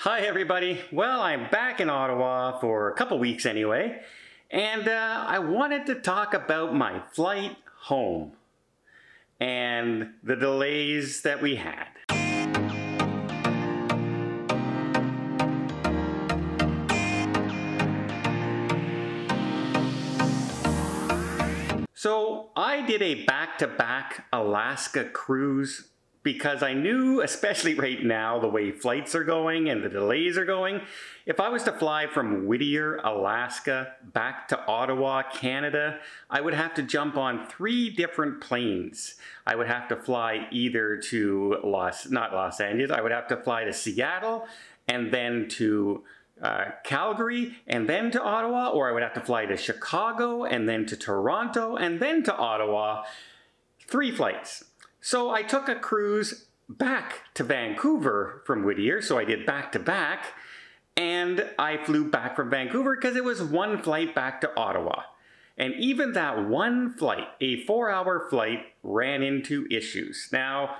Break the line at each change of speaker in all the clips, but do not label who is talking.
Hi everybody. Well, I'm back in Ottawa for a couple weeks anyway, and I wanted to talk about my flight home and the delays that we had. So I did a back-to-back Alaska cruise because I knew, especially right now, the way flights are going and the delays are going, if I was to fly from Whittier, Alaska, back to Ottawa, Canada, I would have to jump on 3 different planes. I would have to fly either to not Los Angeles, I would have to fly to Seattle and then to Calgary and then to Ottawa, or I would have to fly to Chicago and then to Toronto and then to Ottawa. 3 flights. So I took a cruise back to Vancouver from Whittier, so I did back to back, and I flew back from Vancouver because it was 1 flight back to Ottawa. And even that 1 flight, a 4-hour flight, ran into issues. Now,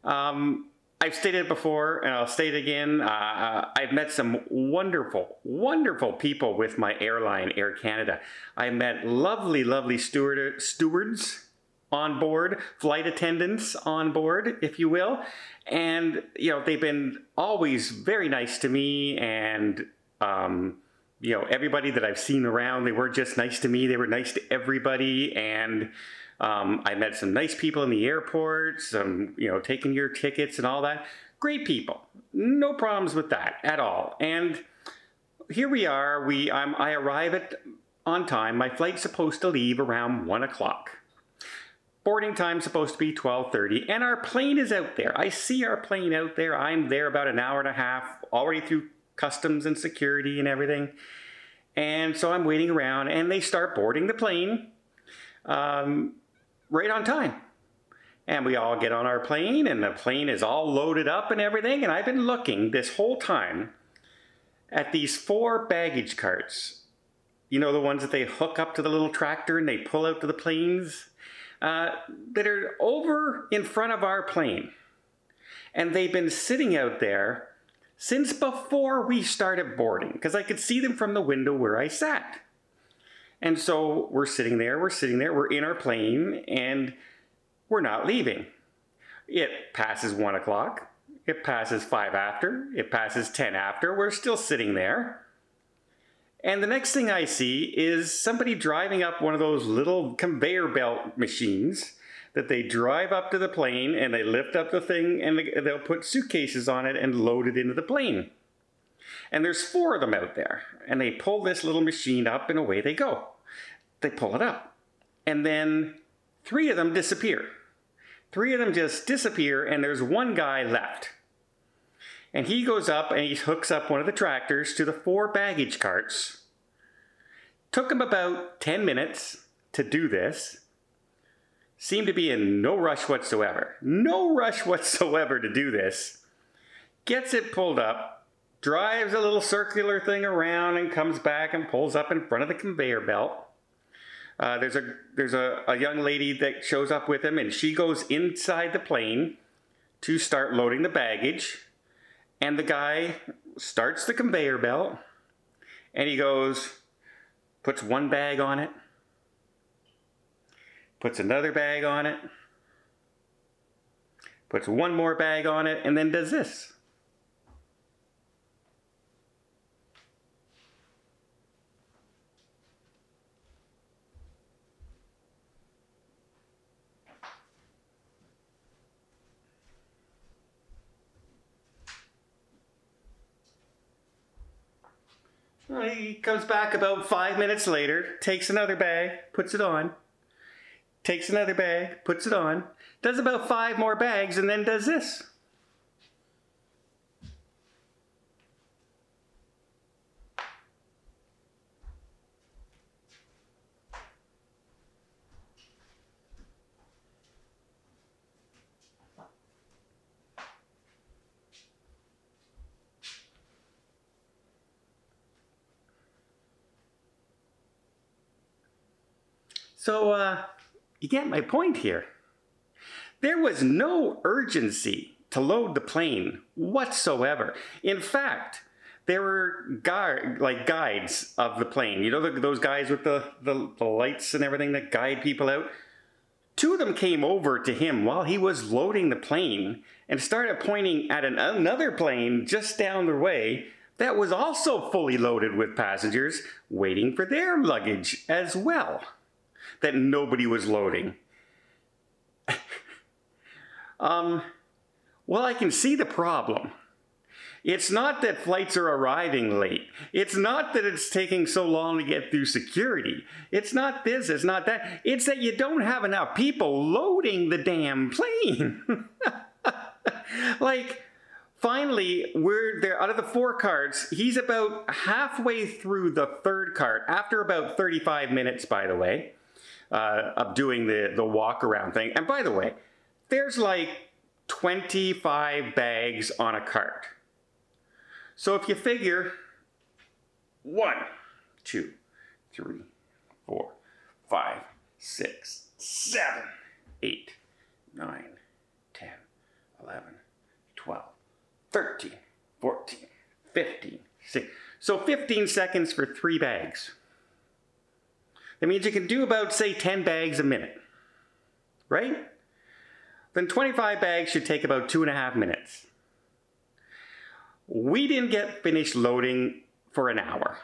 I've stated it before, and I'll state it again, I've met some wonderful, wonderful people with my airline, Air Canada. I met lovely, lovely stewards on board, flight attendants on board, if you will. And, you know, they've been always very nice to me, and, you know, everybody that I've seen around, they weren't just nice to me, they were nice to everybody. And I met some nice people in the airport, some, you know, taking your tickets and all that. Great people. No problems with that at all. And here we are. I arrive on time. My flight's supposed to leave around 1 o'clock. Boarding time's supposed to be 12:30, and our plane is out there. I see our plane out there. I'm there about an hour and a half, already through customs and security and everything. And so I'm waiting around, and they start boarding the plane right on time. And we all get on our plane, and the plane is all loaded up and everything. And I've been looking this whole time at these 4 baggage carts. You know, the ones that they hook up to the little tractor and they pull out to the planes? That are over in front of our plane. And they've been sitting out there since before we started boarding, because I could see them from the window where I sat. And so we're sitting there, we're in our plane, and we're not leaving. It passes 1 o'clock, it passes 5 after, it passes 10 after, we're still sitting there. And the next thing I see is somebody driving up one of those little conveyor belt machines that they drive up to the plane, and they lift up the thing, and they'll put suitcases on it and load it into the plane. And there's 4 of them out there, and they pull this little machine up and away they go. They pull it up, and then 3 of them disappear. 3 of them just disappear, and there's 1 guy left. And he goes up and he hooks up one of the tractors to the 4 baggage carts. Took him about 10 minutes to do this. Seemed to be in no rush whatsoever. No rush whatsoever to do this. Gets it pulled up, drives a little circular thing around and comes back and pulls up in front of the conveyor belt. There's a young lady that shows up with him, and she goes inside the plane to start loading the baggage. And the guy starts the conveyor belt, and he goes, puts 1 bag on it, puts another bag on it, puts 1 more bag on it, and then does this. He comes back about 5 minutes later, takes another bag, puts it on, takes another bag, puts it on, does about 5 more bags, and then does this. So, you get my point here. There was no urgency to load the plane whatsoever. In fact, there were guides of the plane. You know, those guys with the lights and everything that guide people out? Two of them came over to him while he was loading the plane and started pointing at another plane just down the way that was also fully loaded with passengers waiting for their luggage as well, that nobody was loading. Well, I can see the problem. It's not that flights are arriving late. It's not that it's taking so long to get through security. It's not this, it's not that. It's that you don't have enough people loading the damn plane. Like, finally, we're there out of the 4 carts. He's about halfway through the 3rd cart, after about 35 minutes, by the way, of doing the walk around thing. And by the way, there's like 25 bags on a cart. So if you figure 1, 2, 3, 4, 5, 6, 7, 8, 9, 10, 11, 12, 13, 14, 15, 16. So 15 seconds for 3 bags. That means you can do about, say, 10 bags a minute, right? Then 25 bags should take about 2.5 minutes. We didn't get finished loading for an hour.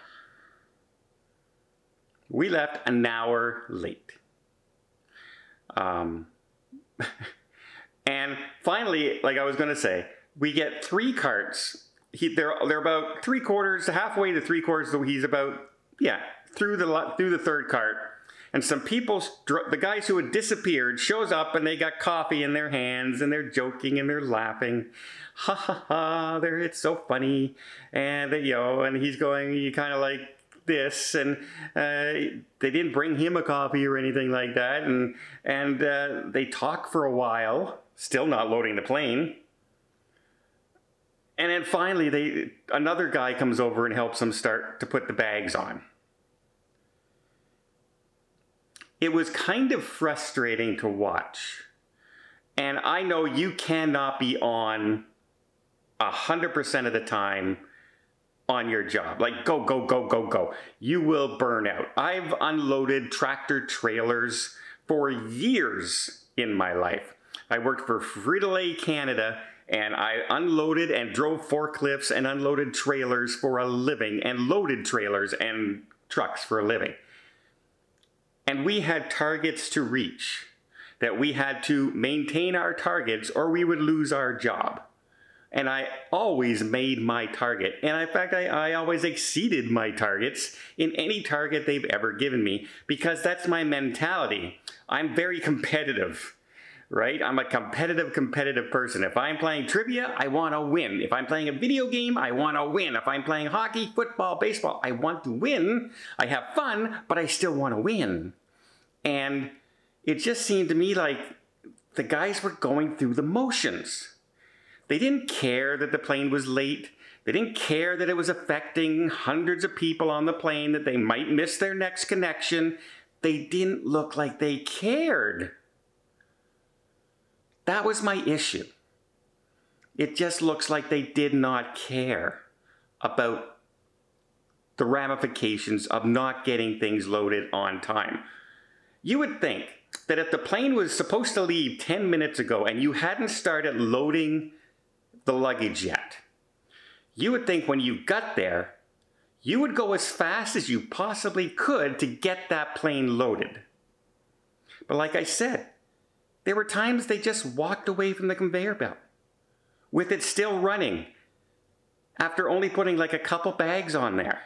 We left an hour late. And finally, like I was going to say, we get 3 carts. They're about 3/4, halfway to 3/4. So he's about, through the 3rd cart. And some people, the guys who had disappeared, shows up and they got coffee in their hands and they're joking and they're laughing. Ha ha ha, it's so funny. And and he's going kind of like this, and they didn't bring him a coffee or anything like that. And they talk for a while, still not loading the plane. And then finally, another guy comes over and helps them start to put the bags on. It was kind of frustrating to watch. And I know you cannot be on 100% of the time on your job. Like, go, go, go, go, go. You will burn out. I've unloaded tractor trailers for years in my life. I worked for Frito-Lay Canada, and I unloaded and drove forklifts and unloaded trailers for a living, and loaded trailers and trucks for a living. And we had targets to reach, that we had to maintain our targets or we would lose our job. And I always made my target. And in fact, I always exceeded my targets in any target they've ever given me, because that's my mentality. I'm very competitive, right? I'm a competitive person. If I'm playing trivia, I want to win. If I'm playing a video game, I want to win. If I'm playing hockey, football, baseball, I want to win. I have fun, but I still want to win. And it just seemed to me like the guys were going through the motions. They didn't care that the plane was late. They didn't care that it was affecting hundreds of people on the plane, that they might miss their next connection. They didn't look like they cared. That was my issue. It just looks like they did not care about the ramifications of not getting things loaded on time. You would think that if the plane was supposed to leave 10 minutes ago and you hadn't started loading the luggage yet, you would think when you got there, you would go as fast as you possibly could to get that plane loaded. But like I said, there were times they just walked away from the conveyor belt with it still running after only putting like a couple bags on there.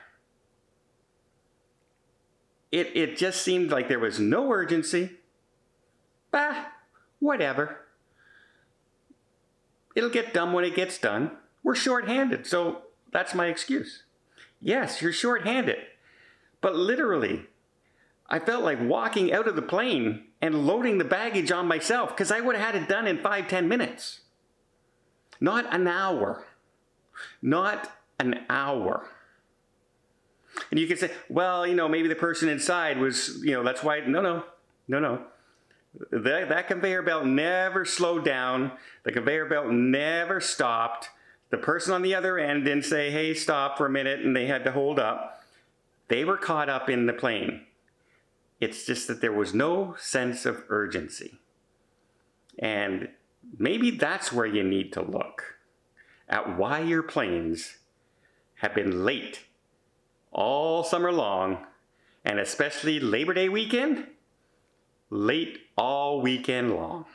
It just seemed like there was no urgency. Bah, whatever. It'll get done when it gets done. We're short-handed, so that's my excuse. Yes, you're short-handed. But literally, I felt like walking out of the plane and loading the baggage on myself, because I would have had it done in 5-10 minutes. Not an hour. Not an hour. And you can say, well, maybe the person inside was, that's why. No. That conveyor belt never slowed down. The conveyor belt never stopped. The person on the other end didn't say, hey, stop for a minute, and they had to hold up. They were caught up in the plane. It's just that there was no sense of urgency. And maybe that's where you need to look at why your planes have been late all summer long, and especially Labor Day weekend, late all weekend long.